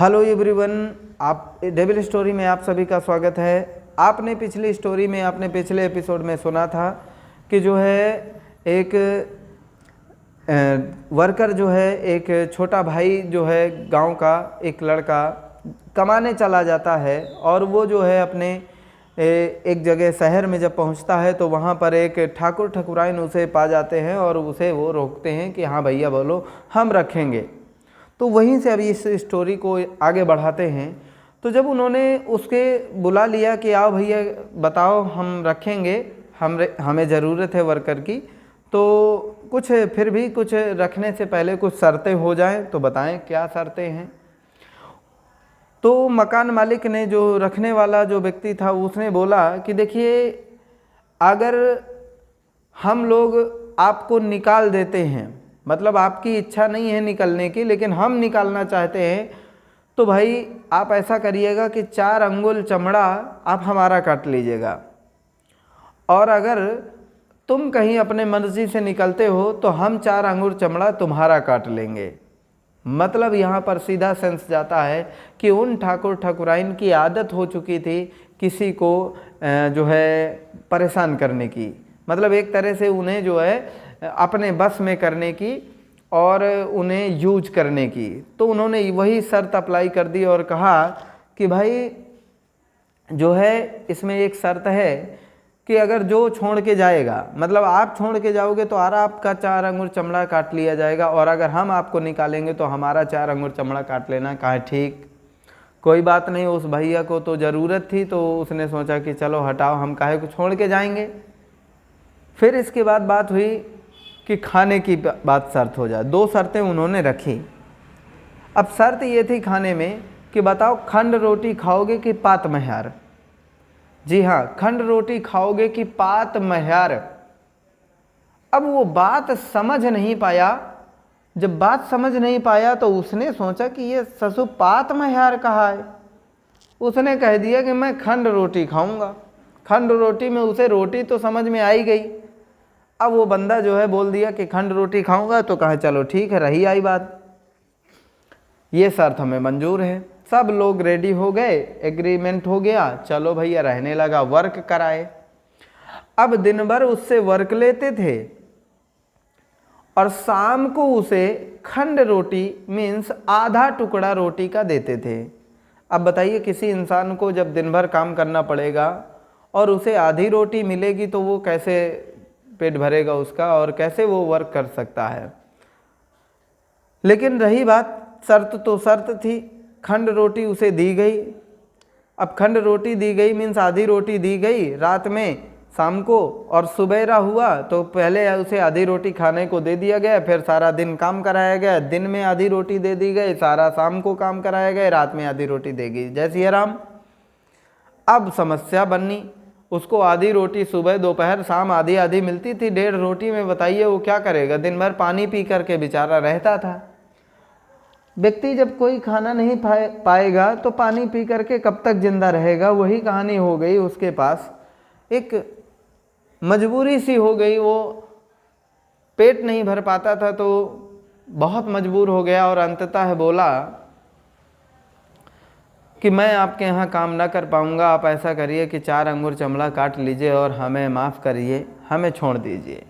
Hello everyone, आप devil story में आप सभी का स्वागत है। आपने पिछली स्टोरी में आपने पिछले एपिसोड में सुना था कि जो है एक वर्कर जो है एक छोटा भाई जो है गांव का एक लड़का कमाने चला जाता है और वो जो है अपने एक जगह शहर में जब पहुंचता है तो वहां पर एक ठाकुर ठकुराइन उसे पा जाते हैं और उसे वो रोकते हैं कि हाँ भैया बोलो, हम रखेंगे। तो वहीं से अभी इस स्टोरी को आगे बढ़ाते हैं। तो जब उन्होंने उसके बुला लिया कि आओ भैया बताओ, हम रखेंगे, हमें ज़रूरत है वर्कर की, तो कुछ फिर भी कुछ रखने से पहले कुछ शर्तें हो जाएं, तो बताएं क्या शर्तें हैं। तो मकान मालिक ने, जो रखने वाला जो व्यक्ति था, उसने बोला कि देखिए, अगर हम लोग आपको निकाल देते हैं, मतलब आपकी इच्छा नहीं है निकलने की लेकिन हम निकालना चाहते हैं, तो भाई आप ऐसा करिएगा कि 4 अंगुल चमड़ा आप हमारा काट लीजिएगा, और अगर तुम कहीं अपने मर्जी से निकलते हो तो हम 4 अंगुल चमड़ा तुम्हारा काट लेंगे। मतलब यहाँ पर सीधा सेंस जाता है कि उन ठाकुर ठकुराइन की आदत हो चुकी थी किसी को जो है परेशान करने की, मतलब एक तरह से उन्हें जो है अपने बस में करने की और उन्हें यूज करने की। तो उन्होंने वही शर्त अप्लाई कर दी और कहा कि भाई जो है इसमें एक शर्त है कि अगर जो छोड़ के जाएगा, मतलब आप छोड़ के जाओगे तो आपका 4 अंगुल चमड़ा काट लिया जाएगा, और अगर हम आपको निकालेंगे तो हमारा 4 अंगुल चमड़ा काट लेना। कहा ठीक, कोई बात नहीं। उस भैया को तो ज़रूरत थी तो उसने सोचा कि चलो हटाओ, हम काहे को छोड़ के जाएंगे। फिर इसके बाद बात हुई कि खाने की बात शर्त हो जाए। 2 शर्तें उन्होंने रखी। अब शर्त ये थी खाने में कि बताओ खंड रोटी खाओगे कि पात महियार। जी हाँ, खंड रोटी खाओगे कि पात महियार। अब वो बात समझ नहीं पाया। जब बात समझ नहीं पाया तो उसने सोचा कि ये ससु पात महियार कहा है। उसने कह दिया कि मैं खंड रोटी खाऊंगा। खंड रोटी में उसे रोटी तो समझ में आई गई। अब वो बंदा जो है बोल दिया कि खंड रोटी खाऊंगा, तो कहा चलो ठीक है, रही आई बात, ये शर्त हमें मंजूर है। सब लोग रेडी हो गए, एग्रीमेंट हो गया, चलो भैया रहने लगा, वर्क कराए। अब दिन भर उससे वर्क लेते थे और शाम को उसे खंड रोटी मीन्स आधा टुकड़ा रोटी का देते थे। अब बताइए, किसी इंसान को जब दिन भर काम करना पड़ेगा और उसे आधी रोटी मिलेगी तो वो कैसे पेट भरेगा उसका, और कैसे वो वर्क कर सकता है। लेकिन रही बात, शर्त तो शर्त थी, खंड रोटी उसे दी गई। अब खंड रोटी दी गई मीन्स आधी रोटी दी गई रात में, शाम को, और सुबेरा हुआ तो पहले उसे आधी रोटी खाने को दे दिया गया, फिर सारा दिन काम कराया गया। दिन में आधी रोटी दे दी गई, सारा शाम को काम कराया गया, रात में आधी रोटी देगी, जय सिया राम। अब समस्या बनी, उसको आधी रोटी सुबह दोपहर शाम आधी आधी मिलती थी। 1.5 रोटी में बताइए वो क्या करेगा। दिन भर पानी पी करके बेचारा रहता था। व्यक्ति जब कोई खाना नहीं पाएगा तो पानी पी करके कब तक जिंदा रहेगा। वही कहानी हो गई उसके पास, एक मजबूरी सी हो गई। वो पेट नहीं भर पाता था तो बहुत मजबूर हो गया और अंततः बोला कि मैं आपके यहाँ काम ना कर पाऊँगा, आप ऐसा करिए कि 4 अंगुर चमड़ा काट लीजिए और हमें माफ़ करिए, हमें छोड़ दीजिए।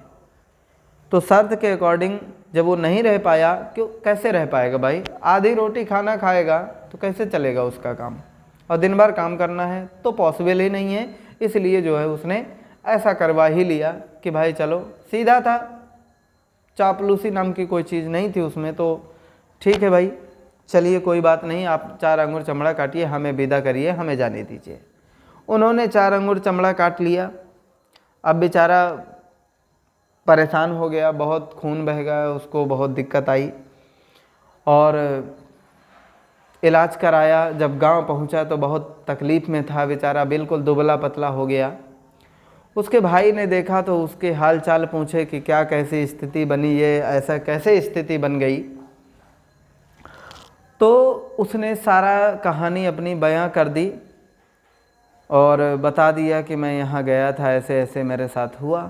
तो शर्त के अकॉर्डिंग जब वो नहीं रह पाया, क्यों कैसे रह पाएगा भाई, आधी रोटी खाना खाएगा तो कैसे चलेगा उसका काम, और दिन भर काम करना है तो पॉसिबल ही नहीं है। इसलिए जो है उसने ऐसा करवा ही लिया कि भाई चलो, सीधा था, चापलूसी नाम की कोई चीज़ नहीं थी उसमें। तो ठीक है भाई, चलिए कोई बात नहीं, आप 4 अंगुर चमड़ा काटिए, हमें विदा करिए, हमें जाने दीजिए। उन्होंने 4 अंगुर चमड़ा काट लिया। अब बेचारा परेशान हो गया, बहुत खून बह गया, उसको बहुत दिक्कत आई और इलाज कराया। जब गांव पहुंचा तो बहुत तकलीफ़ में था बेचारा, बिल्कुल दुबला पतला हो गया। उसके भाई ने देखा तो उसके हाल चाल पूछे कि क्या कैसी स्थिति बनी, ये ऐसा कैसे स्थिति बन गई। तो उसने सारा कहानी अपनी बयां कर दी और बता दिया कि मैं यहाँ गया था, ऐसे ऐसे मेरे साथ हुआ।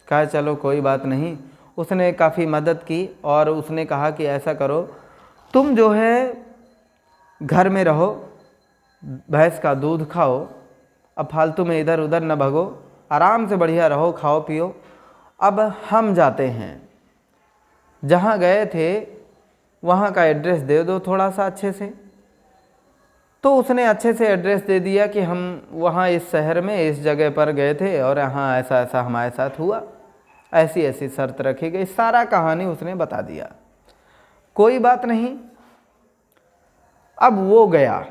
कहा चलो कोई बात नहीं। उसने काफ़ी मदद की और उसने कहा कि ऐसा करो, तुम जो है घर में रहो, भैंस का दूध खाओ, अब फालतू में इधर उधर न भगो, आराम से बढ़िया रहो, खाओ पियो। अब हम जाते हैं, जहाँ गए थे वहाँ का एड्रेस दे दो थोड़ा सा अच्छे से। तो उसने अच्छे से एड्रेस दे दिया कि हम वहाँ इस शहर में इस जगह पर गए थे और यहाँ ऐसा ऐसा हमारे साथ हुआ, ऐसी ऐसी शर्त रखी गई, सारा कहानी उसने बता दिया। कोई बात नहीं, अब वो गया,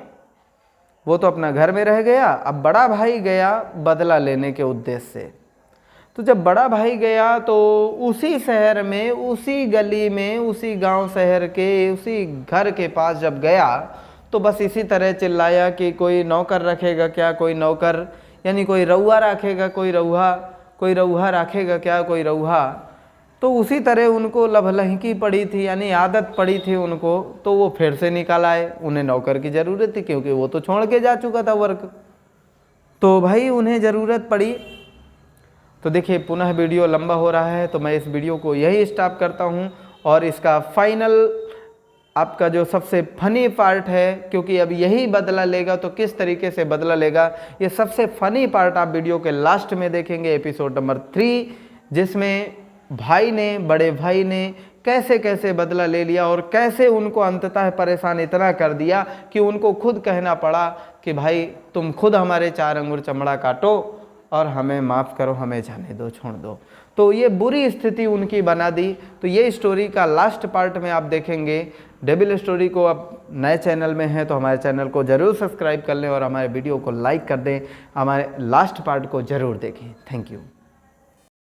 वो तो अपना घर में रह गया। अब बड़ा भाई गया बदला लेने के उद्देश्य से। तो जब बड़ा भाई गया तो उसी शहर में, उसी गली में, उसी गांव शहर के उसी घर के पास जब गया तो बस इसी तरह चिल्लाया कि कोई नौकर रखेगा क्या, कोई नौकर, यानी कोई रउआ रखेगा, कोई रउहा रखेगा क्या, कोई रउहा। तो उसी तरह उनको लभलहकी पड़ी थी, यानी आदत पड़ी थी उनको। तो वो फिर से निकल आए, उन्हें नौकर की ज़रूरत थी क्योंकि वो तो छोड़ के जा चुका था वर्क। तो भाई उन्हें ज़रूरत पड़ी। तो देखिए पुनः वीडियो लंबा हो रहा है, तो मैं इस वीडियो को यही स्टॉप करता हूँ। और इसका फाइनल आपका जो सबसे फनी पार्ट है, क्योंकि अब यही बदला लेगा तो किस तरीके से बदला लेगा, ये सबसे फनी पार्ट आप वीडियो के लास्ट में देखेंगे, एपिसोड नंबर 3, जिसमें भाई ने, बड़े भाई ने कैसे कैसे बदला ले लिया और कैसे उनको अंततः परेशान इतना कर दिया कि उनको खुद कहना पड़ा कि भाई तुम खुद हमारे 4 अंगुर चमड़ा काटो और हमें माफ़ करो, हमें जाने दो, छोड़ दो। तो ये बुरी स्थिति उनकी बना दी। तो ये स्टोरी का लास्ट पार्ट में आप देखेंगे। डेविल स्टोरी को आप नए चैनल में हैं तो हमारे चैनल को ज़रूर सब्सक्राइब कर लें और हमारे वीडियो को लाइक कर दें। हमारे लास्ट पार्ट को ज़रूर देखें। Thank you.